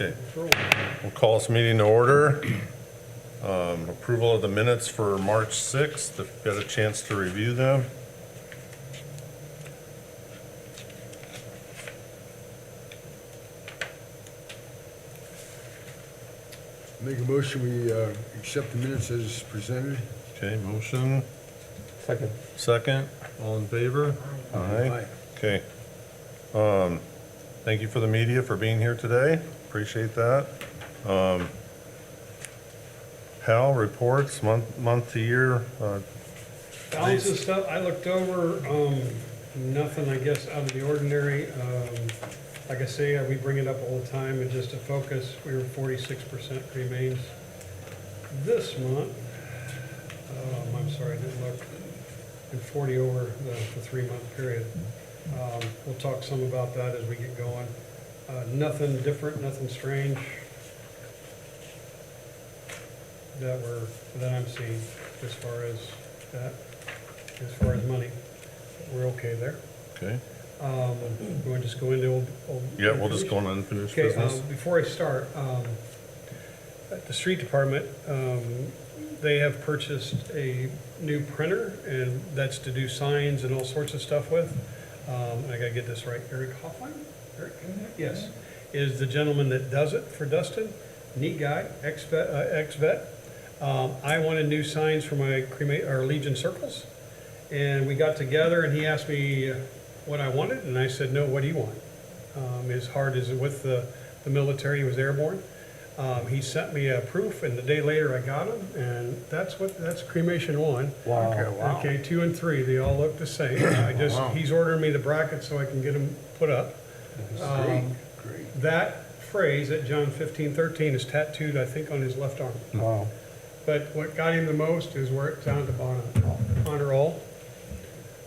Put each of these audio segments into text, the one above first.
Okay, we'll call this meeting to order. Approval of the minutes for March 6th, if you got a chance to review them. Make a motion, we accept the minutes as presented. Okay, motion, Second. second, all in favor? Aye. Okay. Thank you for the media for being here today, appreciate that. Hal, reports, month to year, Balance of stuff, I looked over, nothing, I guess, out of the ordinary. Like I say, we bring it up all the time, and just to focus, we were 46% remains. This month, I'm sorry, I didn't look, and 40 over the 3-month period. We'll talk some about that as we get going. Nothing different, nothing strange that I'm seeing as far as that, as far as money. We're okay there. okay? We'll just go into old. Yeah, we'll just go on unfinished Okay, business. before I start, at the street department, they have purchased a new printer, and that's to do signs and all sorts of stuff with. I gotta get this right, Eric Hoffman? Eric? Yes, is the gentleman that does it for Dustin. Neat guy, ex-vet. I wanted new signs for my Legion circles, and we got together, and he asked me what I wanted, and I said, no, what do you want? His heart is with the military, he was airborne. He sent me a proof, and the day later I got them, and that's cremation 1. Wow. Okay, wow. Okay, 2 and 3, they all look the same. He's ordering me the brackets so I can get them put up. Great, great. That phrase at John 15:13 is tattooed, I think, on his left arm. Wow. But what got him the most is where it's down at the bottom, honor all.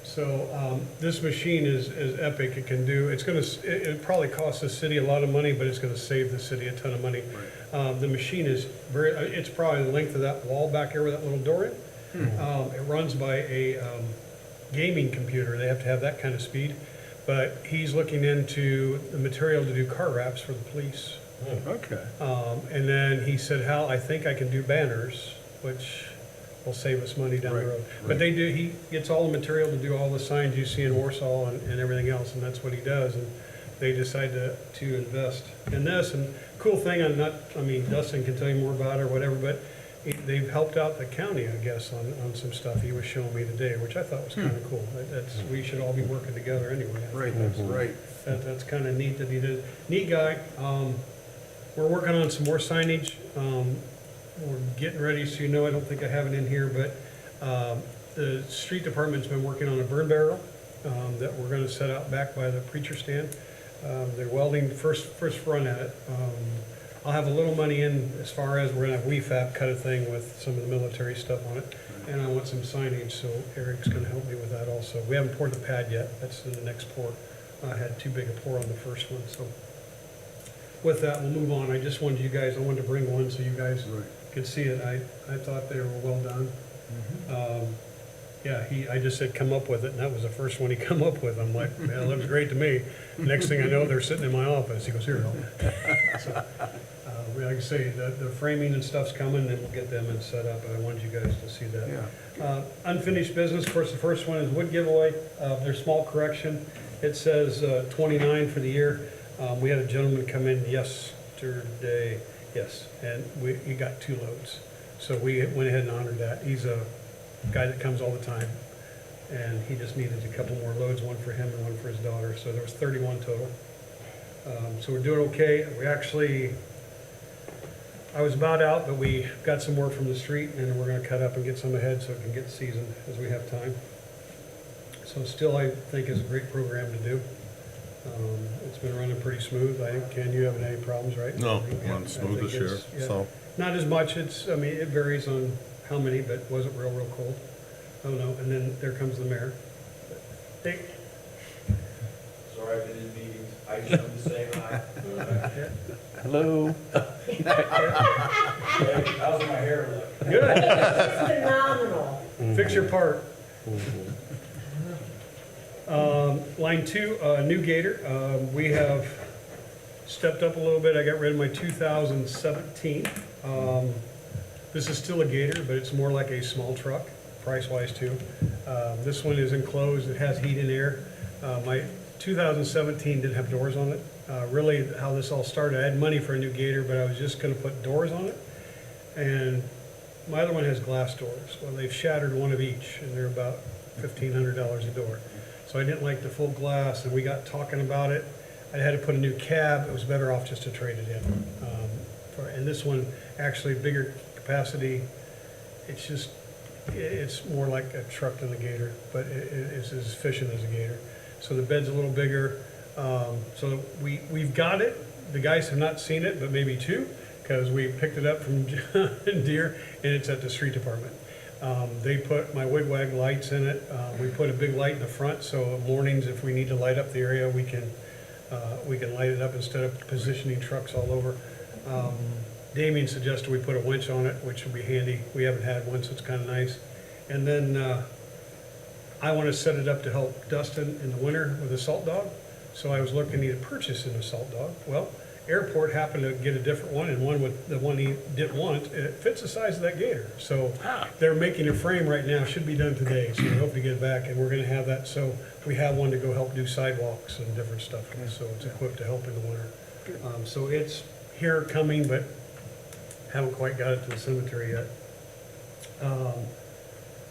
So this machine is epic. It can do, it probably costs the city a lot of money, but it's gonna save the city a ton of money. The machine is it's probably the length of that wall back here with that little door in. It runs by a gaming computer. They have to have that kind of speed. But he's looking into the material to do car wraps for the police. Okay. And then he said, Hal, I think I can do banners, which will save us money down the Right, road. right. But he gets all the material to do all the signs you see in Warsaw and everything else, and that's what he does. And they decided to invest in this. And cool thing, Dustin can tell you more about it or whatever, but they've helped out the county, I guess, on some stuff he was showing me today, which I thought was kind of cool. We should all be working together anyway. Right, that's right. That's kind of neat that he did. Neat guy. We're working on some more signage. We're getting ready, so I don't think I have it in here, but the street department's been working on a burn barrel that we're gonna set out back by the preacher stand. They're welding first run at it. I'll have a little money in as far as we're gonna have WeFab cut a thing with some of the military stuff on it. And I want some signage, so Eric's gonna help me with that also. We haven't poured the pad yet. That's in the next pour. I had too big a pour on the first one, so. With that, we'll move on. I just wanted I wanted to bring one so you guys Right. could see it. I thought they were well done. Mm-hmm. I just said, come up with it, and that was the first one he come up with. I'm like, man, that looks great to me. Next thing I know, they're sitting in my office. He goes, here, so, like I say, the framing and stuff's coming, and we'll get them and set up, but I wanted you guys to see that. Yeah. Unfinished business, of course, the first one is wood giveaway. There's small correction. It says 29 for the year. We had a gentleman come in yesterday, yes, and he got 2 loads. So we went ahead and honored that. He's a guy that comes all the time, and he just needed a couple more loads, one for him and one for his daughter. So there was 31 total. So we're doing okay. I was about out, but we got some more from the street, and we're gonna cut up and get some ahead so it can get seasoned as we have time. So still, I think is a great program to do. It's been running pretty smooth. I think, Ken, you haven't had any problems, right? No, Yeah, not smooth I think this year, it's- yeah. so. Not as much. It varies on how many, but it wasn't real cold. Oh, no, and then there comes the mayor. Hey, Sorry I've been in meetings. I just wanted to say hi. Hello. How's my hair look? good. It's phenomenal. Fix your part. Line 2, new gator. We have stepped up a little bit. I got rid of my 2017. This is still a Gator, but it's more like a small truck, price-wise too. This one is enclosed, it has heat and air. My 2017 didn't have doors on it. Really, how this all started, I had money for a new Gator, but I was just gonna put doors on it. And my other one has glass doors. Well, they've shattered one of each, and they're about $1,500 a door. So I didn't like the full glass, and we got talking about it. I had to put a new cab. It was better off just to trade it in. And this one, actually bigger capacity. It's just, it's more like a truck than a Gator, but it's as efficient as a Gator. So the bed's a little bigger. So we've got it. The guys have not seen it, but maybe two, because we picked it up from John Deere, and it's at the street department. They put my wigwag lights in it. We put a big light in the front, so mornings, if we need to light up the area, we can light it up instead of positioning trucks all over. Damien suggested we put a winch on it, which would be handy. We haven't had one, so it's kind of nice. And then I want to set it up to help Dustin in the winter with a salt dog. So I was looking at purchasing a salt dog. Well, Airport happened to get a different one, and the one he didn't want, it fits the size of that Gator. So they're making a frame right now, should be done today, so we hope to get it back, and we're gonna have that, so we have one to go help do sidewalks and different stuff, so it's equipped to help in the winter. So it's here coming, but haven't quite got it to the cemetery yet.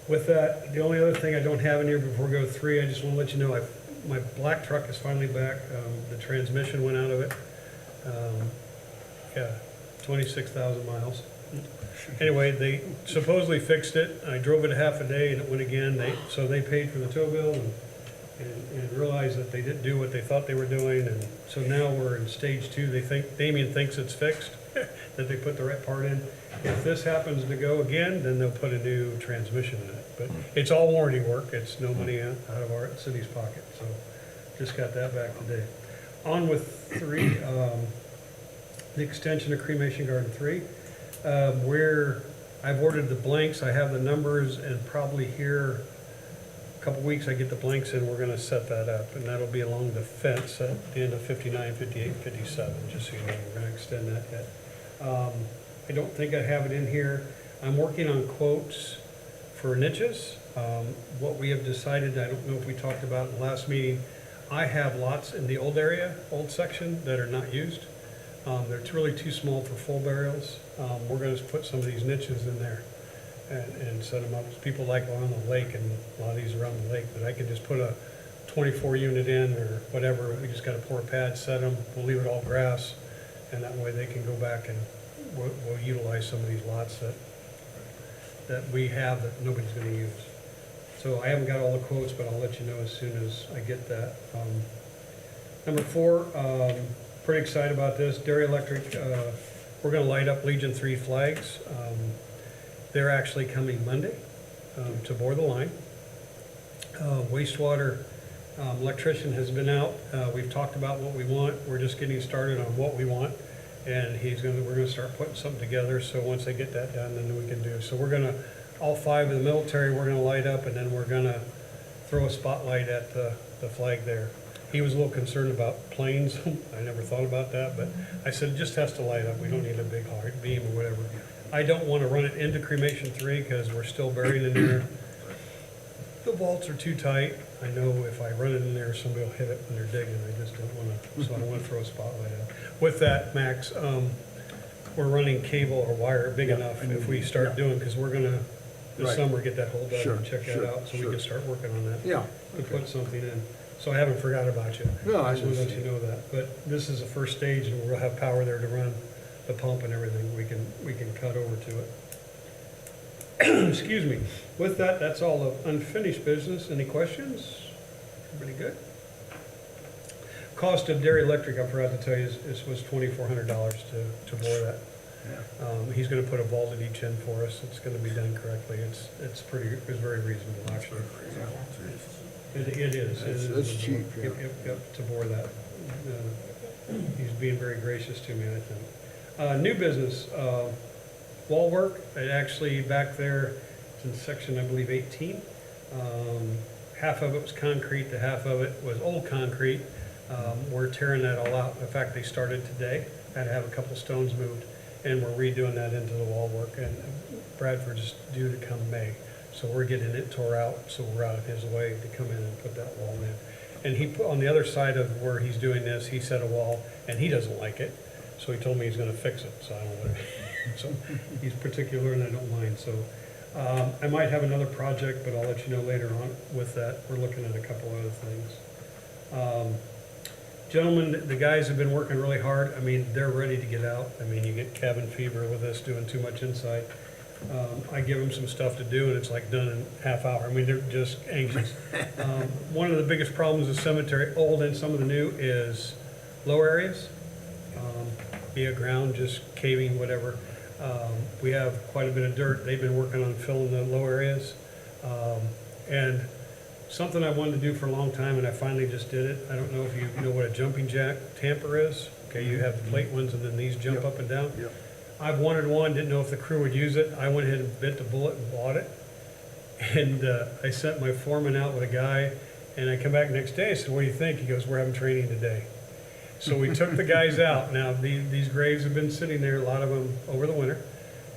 With that, the only other thing I don't have in here before we go to 3, I just wanna let you know, my black truck is finally back. The transmission went out of it. Yeah, 26,000 miles. Anyway, they supposedly fixed it. I drove it a half a day and it went again. So they paid for the tow bill and realized that they didn't do what they thought they were doing. And so now we're in stage 2. Damien thinks it's fixed, that they put the right part in. If this happens to go again, then they'll put a new transmission in it. But it's all warranty work. It's no money out of our city's pocket. So just got that back today. On with 3, the extension of Cremation Garden 3, where I've ordered the blanks, I have the numbers, and probably here, a couple weeks, I get the blanks in, we're gonna set that up, and that'll be along the fence at the end of 59, 58, 57, just so you know, we're gonna extend that yet. I don't think I have it in here. I'm working on quotes for niches. What we have decided, I don't know if we talked about in the last meeting, I have lots in the old area, old section, that are not used. They're really too small for full burials. We're gonna put some of these niches in there and set them up. People like along the lake, and a lot of these around the lake, but I could just put a 24 unit in or whatever. We just gotta pour a pad, set them, we'll leave it all grass, and that way they can go back and we'll utilize some of these lots that we have that nobody's gonna use. So I haven't got all the quotes, but I'll let you know as soon as I get that. Number 4, pretty excited about this. Dairy Electric, we're gonna light up Legion 3 flags. They're actually coming Monday to bore the line. Wastewater electrician has been out. We've talked about what we want. We're just getting started on what we want. And we're gonna start putting something together. So once they get that done, then we can do. So we're gonna, all 5 of the military, we're gonna light up, and then we're gonna throw a spotlight at the flag there. He was a little concerned about planes. I never thought about that, but I said, it just has to light up. We don't need a big hard beam or whatever. I don't want to run it into Cremation 3 because we're still buried in there. The vaults are too tight. I know if I run it in there, somebody will hit it when they're digging. I just don't want to, so I want to throw a spotlight out. With that, Max, we're running cable or wire big enough if we start doing, because we're going to, this Right. summer, get that whole done Sure, and check sure, that out, so we sure. can start working on that. Yeah, To okay. put something in. So I haven't forgot about you. No, I just want to let just- you know that. But this is the first stage, and we'll have power there to run the pump and everything. We can cut over to it. Excuse me. With that, that's all the unfinished business. Any questions? Everybody good? Cost of Dairy Electric, I forgot to tell you, was $2,400 to bore that. He's gonna put a vault at each end for us. It's gonna be done correctly. It's very reasonable, actually. It is. It is That's to cheap, bore- yeah. Yep, to bore that. He's being very gracious to me, I think. New business, wall work, it actually back there, it's in section, I believe, 18. Half of it was concrete, the half of it was old concrete. We're tearing that all out. In fact, they started today. Had to have a couple stones moved, and we're redoing that into the wall work. And Bradford's due to come May, so we're getting it tore out, so we're out of his way to come in and put that wall in. And he put, on the other side of where he's doing this, he set a wall, and he doesn't like it, so he told me he's gonna fix it, so I don't know. So he's particular, and I don't mind, so. I might have another project, but I'll let you know later on with that. We're looking at a couple other things. Gentlemen, the guys have been working really hard. I mean, they're ready to get out. I mean, you get cabin fever with us doing too much inside. I give them some stuff to do, and it's like done in half hour. I mean, they're just anxious. One of the biggest problems with cemetery, old and some of the new, is low areas, be it ground, just caving, whatever. We have quite a bit of dirt. They've been working on filling the low areas. And something I wanted to do for a long time, and I finally just did it. I don't know if you know what a jumping jack tamper is. Okay, you have the plate ones, and then these jump up and down. Yep. I've wanted one, didn't know if the crew would use it. I went ahead and bit the bullet and bought it. And I sent my foreman out with a guy, and I come back the next day. I said, "What do you think?" He goes, "We're having training today." So we took the guys out. Now, these graves have been sitting there, a lot of them, over the winter.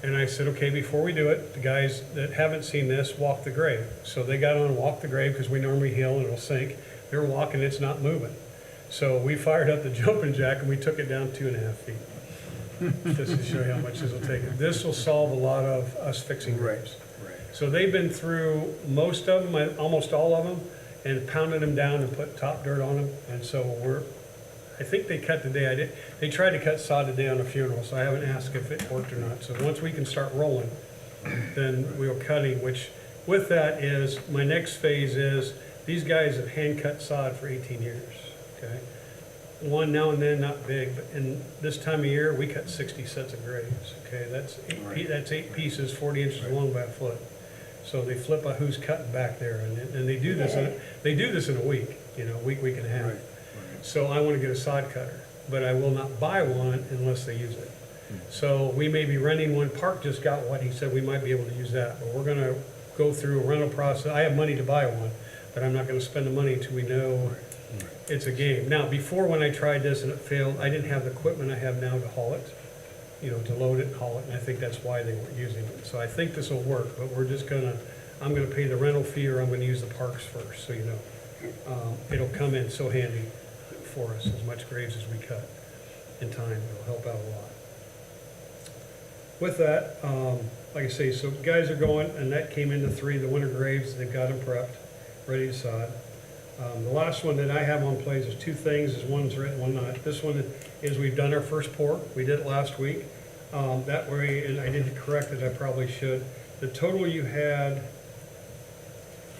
And I said, okay, before we do it, the guys that haven't seen this, walk the grave. So they got on and walked the grave, because we normally heal and it'll sink. They're walking, it's not moving. So we fired up the jumping jack and we took it down 2.5 feet. Just to show you how much this will take. This will solve a lot of us fixing graves. Right. So they've been through most of them, almost all of them, and pounded them down and put top dirt on them. And so I think they cut today. They tried to cut sod today on a funeral, so I haven't asked if it worked or not. So once we can start rolling, then we'll cutting, which with that is, my next phase is, these guys have hand cut sod for 18 years, okay? One now and then, not big, but in this time of year, we cut 60 sets of graves, okay? That's eight pieces, 40 inches long by a foot. So they flip a who's cutting back there, and they do this in a week, week and a half. Right. So I want to get a sod cutter, but I will not buy one unless they use it. So we may be renting one. Park just got one. He said we might be able to use that, but we're going to go through a rental process. I have money to buy one, but I'm not going to spend the money until we know it's a game. Now, before, when I tried this and it failed, I didn't have the equipment I have now to haul it, to load it and haul it, and I think that's why they weren't using it. So I think this will work, but I'm going to pay the rental fee, or I'm going to use the parks first, so you know. It'll come in so handy for us, as much graves as we cut in time. It'll help out a lot. With that, like I say, so guys are going, and that came into 3, the winter graves. They've got them prepped, ready to sod. The last one that I have on plays is 2 things. Is one's written, one not. This one is we've done our first pour. We did it last week. That way, and I didn't correct it, I probably should. The total you had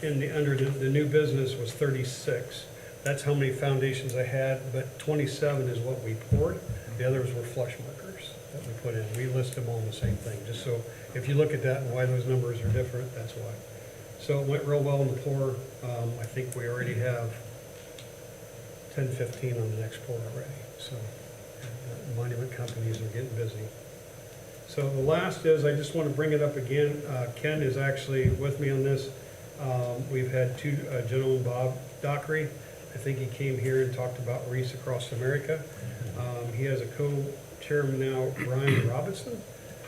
under the new business was 36. That's how many foundations I had, but 27 is what we poured. The others were flush markers that we put in. We list them all in the same thing, just so if you look at that and why those numbers are different, that's why. So it went real well in the pour. I think we already have 10, 15 on the next pour already. So monument companies are getting busy. So the last is, I just want to bring it up again. Ken is actually with me on this. We've had 2 gentlemen, Bob Dockery. I think he came here and talked about Reese Across America. He has a co-chairman now, Ryan Robinson,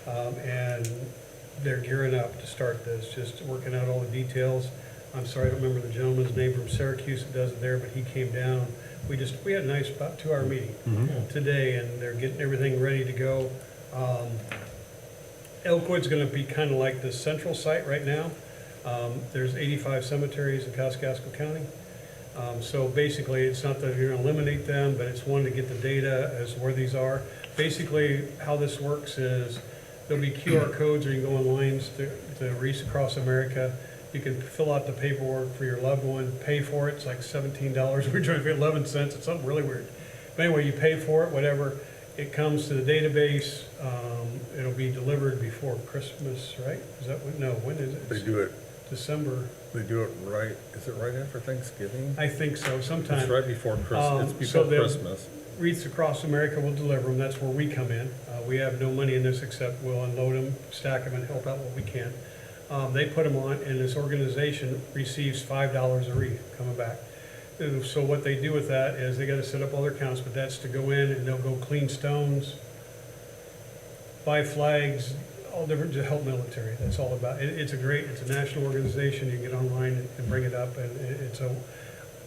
and they're gearing up to start this, just working out all the details. I'm sorry, I don't remember the gentleman's name from Syracuse that does it there, but he came down. We had a nice about 2-hour meeting today, and they're getting everything ready to go. Oakwood's going to be kind of like the central site right now. There's 85 cemeteries in Kosciuszko County. So basically, it's not that you're going to eliminate them, but it's one to get the data as where these are. Basically, how this works is there'll be QR codes, or you can go online to Reese Across America. You can fill out the paperwork for your loved one, pay for it. It's like $17. We're trying to pay 11 cents. It's something really weird. But anyway, you pay for it, whatever. It comes to the database. It'll be delivered before Christmas, right? Is that when? No, when is it? They do it, December. they do it right, is it right after Thanksgiving? I think so, sometime. It's right before Christmas, it's so before they'll- Christmas. Wreaths Across America will deliver them. That's where we come in. We have no money in this except we'll unload them, stack them, and help out what we can. They put them on, and this organization receives $5 a wreath coming back. And so what they do with that is they gotta set up all their accounts, but that's to go in and they'll go clean stones, buy flags, all different, to help military. That's all about, it's a national organization. You can get online and bring it up, and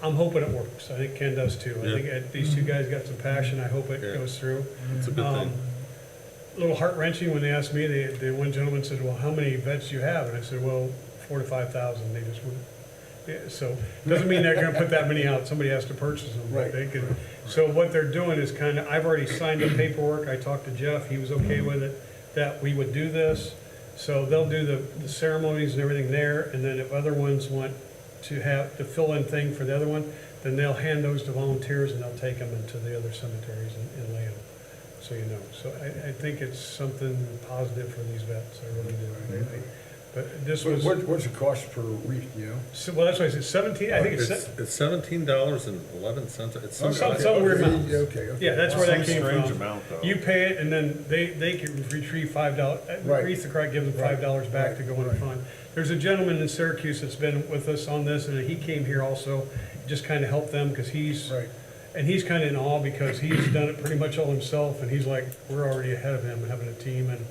I'm hoping it works. I think Ken does too. I Yeah. think these two guys got some passion. I hope it Yeah. goes through. It's a good thing. A little heart wrenching when they asked me, the one gentleman said, well, how many vets do you have? And I said, well, 4,000 to 5,000. They just wouldn't. Yeah, so, doesn't mean they're gonna put that many out. Somebody has to purchase them. but Right. They can, so what they're doing is kinda, I've already signed the paperwork. I talked to Jeff. He was okay with it, that we would do this. So they'll do the ceremonies and everything there, and then if other ones want to have, the fill-in thing for the other one, then they'll hand those to volunteers and they'll take them into the other cemeteries and lay them, so you know. So I think it's something positive for these vets, I really do. But this was, What's the cost per wreath, you know? so, well, that's why I said 17, I think it's, It's $17.11. It's Some weird amount. Okay. yeah, that's where that came Strange from. amount, though. You pay it, and then they can retrieve $5. Right. Wreath the Cry gives them $5 back Right. to go in the Right. fund. There's a gentleman in Syracuse that's been with us on this, and he came here also, just kind of helped them, because Right. and he's kind of in awe, because he's done it pretty much all himself, and he's like, we're already ahead of him, having a team and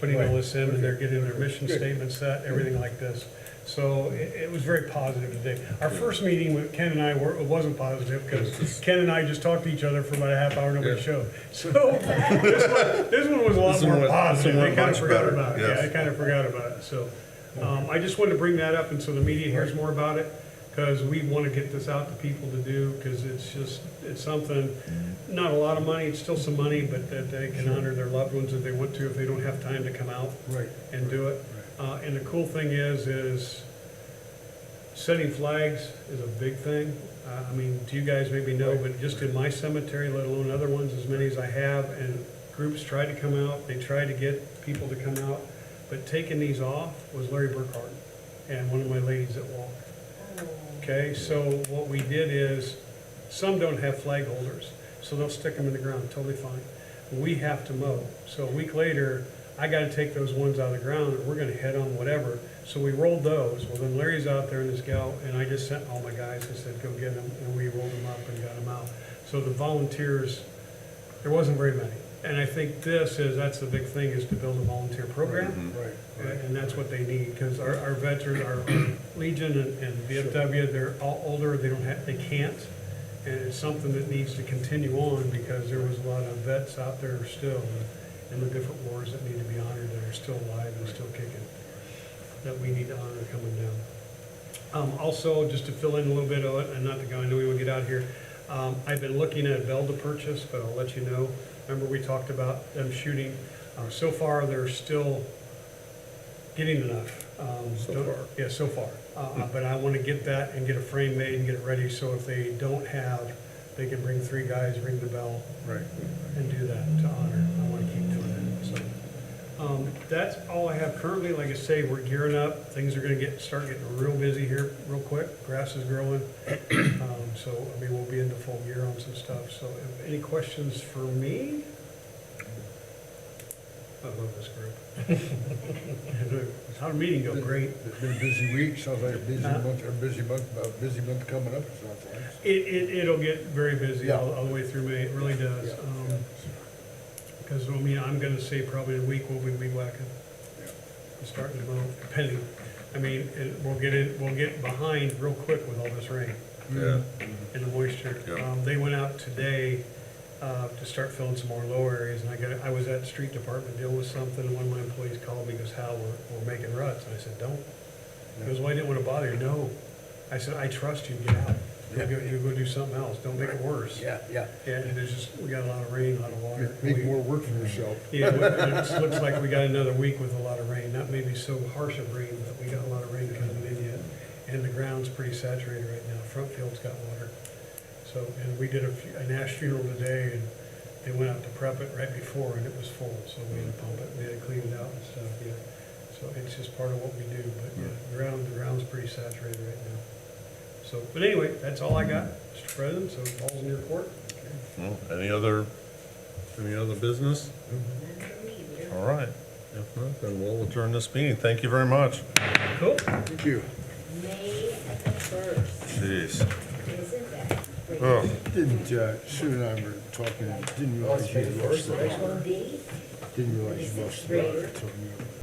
putting all Right. this in, and they're Okay. getting their mission Good. statement set, everything like this. So it was very positive today. Our first meeting with Ken and I, it wasn't positive, because Ken and I just talked to each other for about a half hour, nobody Yeah. showed. So this one was a lot This one more went- positive, this one they went kind of much forgot better, about it. Yeah, yes. I kind of forgot about it, so. I just wanted to bring that up, and so the media hears more about it, because we want to get this out to people to do, because it's something, not a lot of money, it's still some money, but that they can honor their loved ones if they want to, if they don't have time to come out Right. and do it. And the cool thing is setting flags is a big thing. I mean, you guys maybe know, but just in my cemetery, let alone other ones, as many as I have, and groups try to come out, they try to get people to come out, but taking these off was Larry Burkhart and one of my ladies that walked. Okay, so what we did is, some don't have flag holders, so they'll stick them in the ground, totally fine. We have to mow, so a week later, I gotta take those ones out of the ground, and we're gonna head on whatever. So we rolled those, well then Larry's out there and this gal, and I just sent all my guys, I said, go get them, and we rolled them up and got them out. So the volunteers, there wasn't very many. And I think that's the big thing, is to build a volunteer program. Right. And that's what they need, because our veterans, our Legion and VFW, they're all older, they can't. And it's something that needs to continue on, because there was a lot of vets out there still in the different wars that need to be honored, that are still alive and still kicking, that we need to honor coming down. Also, just to fill in a little bit of it, and not to go, I know we will get out of here, I've been looking at a bell to purchase, but I'll let you know. Remember, we talked about them shooting. So far, they're still getting enough. So far. Yeah, so far. But I want to get that and get a frame made and get it ready, so if they don't have, they can bring 3 guys, ring the bell, Right. and do that to honor. I want to keep doing that, so. That's all I have currently. Like I say, we're gearing up. Things are gonna start getting real busy here real quick. Grass is growing. So, I mean, we'll be into full gear on some stuff. So, any questions for me? I love this group. How'd the meeting go? Great. It's been a busy week, sounds like a busy Huh? month, a busy month coming up, it sounds like. It'll get very busy Yeah. all the way through May. It really does. Yeah. Because, I mean, I'm gonna say probably in a week we'll be weed whacking. Yeah. Starting to mow, depending. I mean, we'll get behind real quick with all this rain Yeah. and the moisture. Yeah. They went out today to start filling some more low areas, and I was at the street department dealing with something, and one of my employees called me, goes, Hal, we're making ruts. And I said, don't. He goes, well, I didn't want to bother you. No. I said, I trust you, get out. You go do something else, don't make it worse. Yeah. Yeah, and we got a lot of rain, a lot of water. Make more work for yourself. Yeah, it looks like we got another week with a lot of rain, not maybe so harsh of rain, but we got a lot of rain coming in yet. And the ground's pretty saturated right now, front field's got water. So, and we did a Nash funeral today, and they went out to prep it right before, and it was full, so we had to pump it, we had to clean it out and stuff, yeah. So it's just part of what we do, but yeah, the ground's pretty saturated right now. So, but anyway, that's all I got, Mr. President, so the ball's in your court. Well, any other business? All right. If not, then we'll adjourn this meeting. Thank you very much. Cool. Thank you. May the 1st, Jeez. isn't that Oh, Didn't, Sue and I were talking, didn't realize you lost the, didn't realize you lost the daughter until you